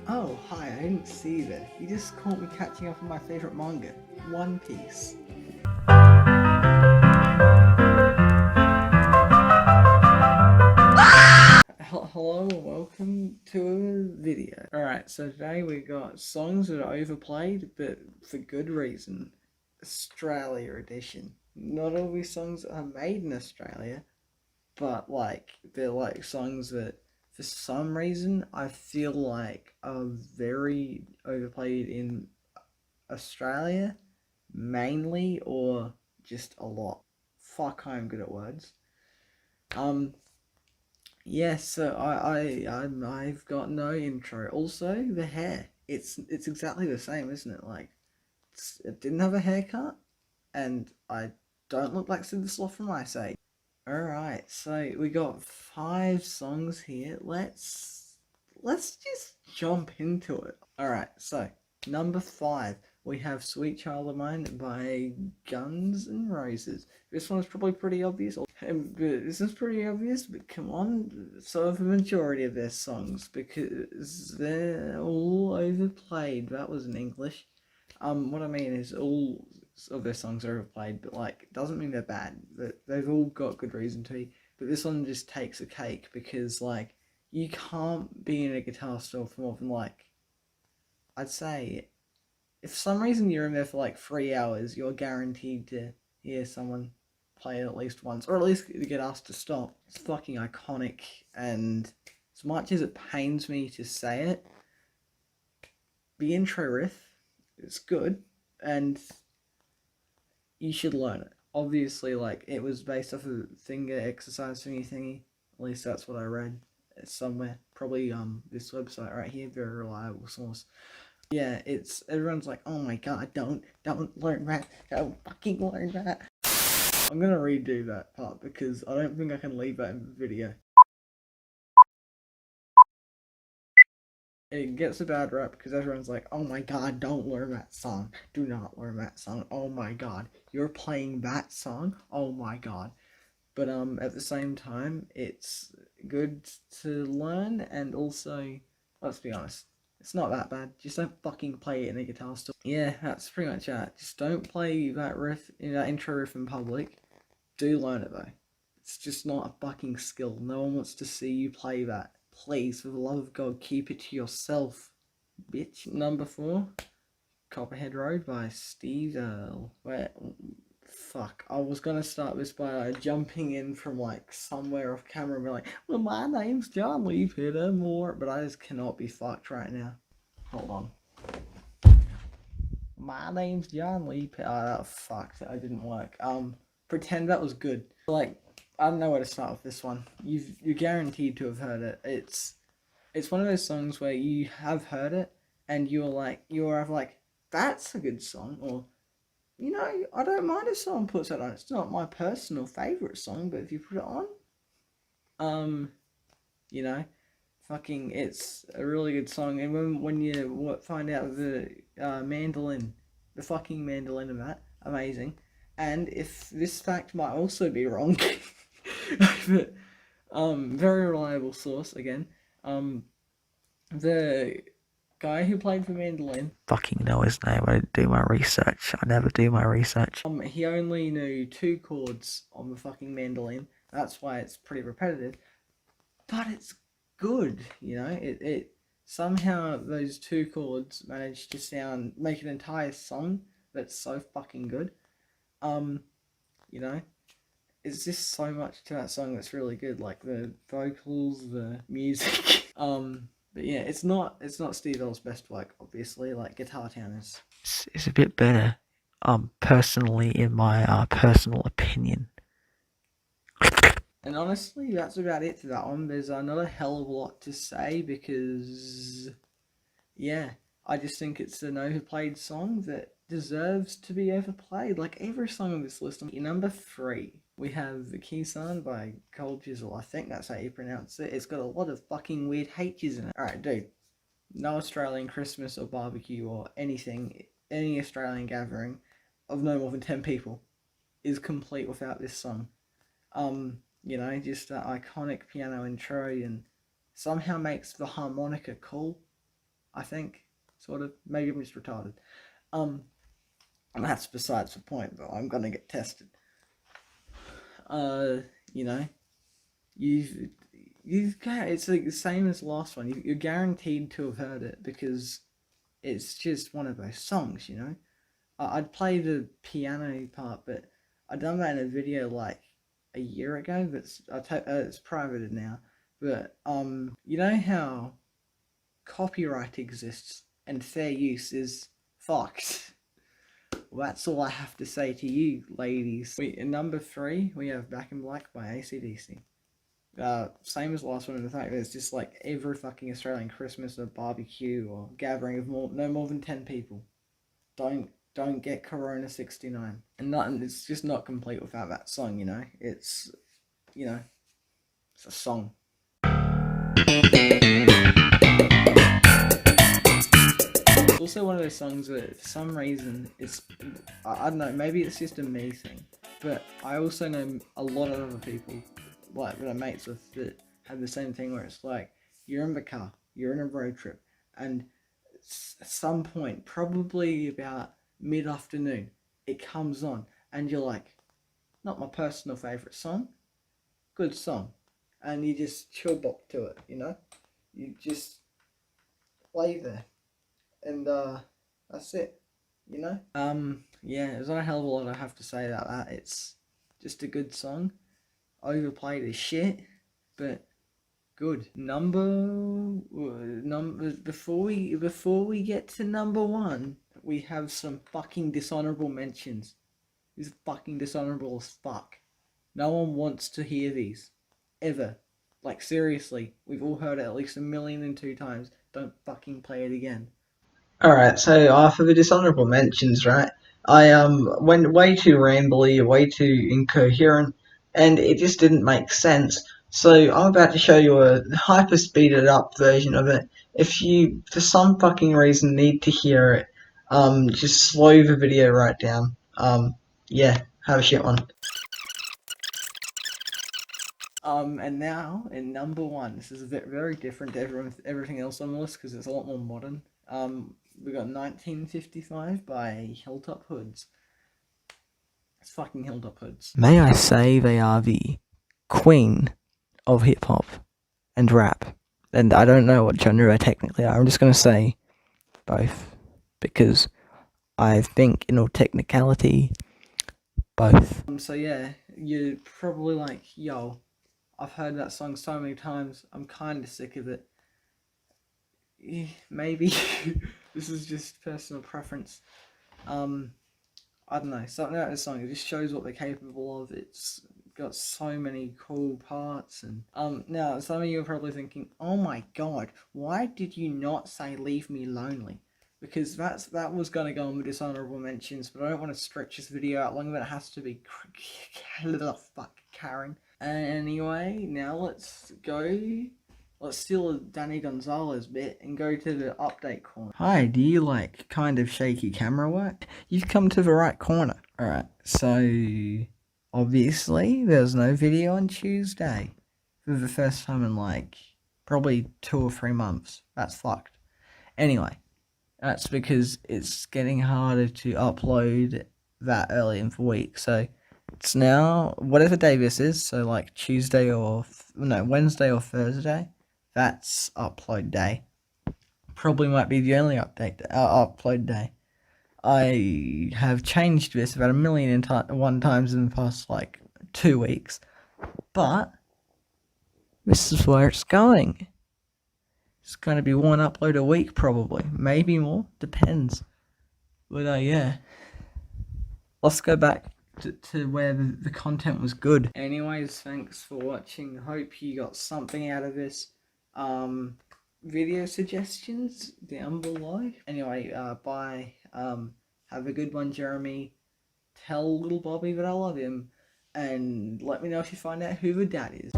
Oh, hi, I didn't see you there. You just caught me catching up on my favourite manga, One Piece. Hello and welcome to a video. Alright, so today we got songs that are overplayed, but for good reason. Australia edition. Not all these songs are made in Australia, but they're like songs that for some reason I feel like are very overplayed in Australia, mainly, or just a lot. Fuck, I'm good at words. Yes, so I've got no intro. Also, the hair. It's exactly the same, isn't it? Like, it didn't have a haircut, and I don't look like Sid the Sloth from Ice Age. Alright, so we got 5 songs here. Let's just jump into it. Alright, so number 5, we have Sweet Child of Mine by Guns N' Roses. This one's probably pretty obvious. This is pretty obvious, but come on, so have the majority of their songs because they're all overplayed. That was in English. What I mean is all of their songs are overplayed, but like it doesn't mean they're bad. They've all got good reason to be. But this one just takes a cake because like you can't be in a guitar store for more than like I'd say if for some reason you're in there for like 3 hours, you're guaranteed to hear someone play it at least once, or at least get asked to stop. It's fucking iconic, and as much as it pains me to say it, the intro riff is good, and you should learn it. Obviously, like, it was based off of finger exercise thingy. At least that's what I read somewhere. Probably this website right here, very reliable source. Yeah, it's everyone's like, oh my god, don't learn that, don't fucking learn that. I'm gonna redo that part because I don't think I can leave that in the video. It gets a bad rap because everyone's like, oh my god, don't learn that song. Do not learn that song. Oh my god, you're playing that song? Oh my god. But at the same time, it's good to learn, and also, let's be honest, it's not that bad. Just don't fucking play it in a guitar store. Yeah, that's pretty much it. Just don't play that riff, that intro riff in public. Do learn it though. It's just not a fucking skill. No one wants to see you play that. Please, for the love of God, keep it to yourself, bitch. Number 4, Copperhead Road by Steve Earle. Where, fuck, I was gonna start this by jumping in from like somewhere off camera and be like, well, my name's John Lee Pittermore, but I just cannot be fucked right now. Hold on. My name's John Lee Pittermore. Oh, fuck, that didn't work. Pretend that was good. Like, I don't know where to start with this one. You're guaranteed to have heard it. It's one of those songs where you have heard it and you're like, that's a good song, or you know, I don't mind if someone puts that on. It's not my personal favourite song, but if you put it on, you know, fucking, it's a really good song. And when you find out the mandolin, the fucking mandolin of that, amazing. And if this fact might also be wrong, but very reliable source again. The guy who played the mandolin. Fucking know his name. I didn't do my research. I never do my research. He only knew 2 chords on the fucking mandolin. That's why it's pretty repetitive. But it's good, you know? It somehow those 2 chords managed to make an entire song that's so fucking good. You know? It's just so much to that song that's really good, like the vocals, the music. But yeah, it's not Steve Earle's best work, obviously. Like Guitar Town is. It's a bit better, personally, in my personal opinion. And honestly, that's about it for that one. There's not a hell of a lot to say because, yeah, I just think it's an overplayed song that deserves to be overplayed. Like every song on this list. In number 3, we have The Keysan by Cold Chisel. I think that's how you pronounce it. It's got a lot of fucking weird H's in it. Alright, dude. No Australian Christmas or barbecue or anything, any Australian gathering of no more than 10 people is complete without this song. You know, just that iconic piano intro, and somehow makes the harmonica cool, I think. Sort of. Maybe I'm just retarded. And that's besides the point, though. I'm gonna get tested. You know, you've it's like the same as the last one. You're guaranteed to have heard it because it's just one of those songs, you know. I'd play the piano part, but I done that in a video like a year ago. But it's privated now. But you know how copyright exists and fair use is fucked. Well, that's all I have to say to you, ladies. In number 3, we have Back in Black by AC/DC. Same as the last one in the fact that it's just like every fucking Australian Christmas or barbecue or gathering of no more than 10 people. Don't get Corona 69. And it's just not complete without that song, you know? It's, you know, it's a song. It's also one of those songs that for some reason I don't know, maybe it's just a me thing, but I also know a lot of other people like that I'm mates with that have the same thing where it's like you're in the car, you're in a road trip, and at some point, probably about mid-afternoon, it comes on and you're like, not my personal favourite song, good song, and you just chill bop to it, you know? You just lay there and that's it, you know? Yeah, there's not a hell of a lot I have to say about that. It's just a good song. Overplayed as shit, but good. Before we get to number 1, we have some fucking dishonorable mentions. This is fucking dishonorable as fuck. No one wants to hear these. Ever. Like, seriously. We've all heard it at least 1,000,002 times. Don't fucking play it again. Alright, so for the dishonorable mentions, right? I went way too rambly, way too incoherent, and it just didn't make sense. So I'm about to show you a hyper speeded up version of it. If you, for some fucking reason, need to hear it, just slow the video right down. Yeah, have a shit one. And now in number 1, this is a bit very different to everything else on the list because it's a lot more modern. We got 1955 by Hilltop Hoods. It's fucking Hilltop Hoods. May I say they are the queen of hip hop and rap. And I don't know what genre they technically are. I'm just going to say both because I think in all technicality, both. So yeah, you're probably like, yo, I've heard that song so many times, I'm kind of sick of it. Maybe this is just personal preference. I don't know, something about this song, it just shows what they're capable of. It's got so many cool parts, and now some of you are probably thinking, oh my god, why did you not say Leave Me Lonely? Because that was gonna go on with dishonorable mentions, but I don't want to stretch this video out longer than it has to be. Fuck Karen. Anyway, now let's steal a Danny Gonzalez bit and go to the update corner. Hi, do you like kind of shaky camera work? You've come to the right corner. Alright, so obviously there's no video on Tuesday for the first time in like probably 2 or 3 months. That's fucked. Anyway, that's because it's getting harder to upload that early in the week. So it's now whatever day this is, so like Wednesday or Thursday. That's upload day. Probably might be the only upload day. I have changed this about 1,000,001 times in the past like 2 weeks, but this is where it's going. It's going to be 1 upload a week probably, maybe more, depends. But yeah, let's go back to where the content was good. Anyways, thanks for watching. Hope you got something out of this. Video suggestions down below. Anyway, bye. Have a good one, Jeremy. Tell little Bobby that I love him, and let me know if you find out who the dad is.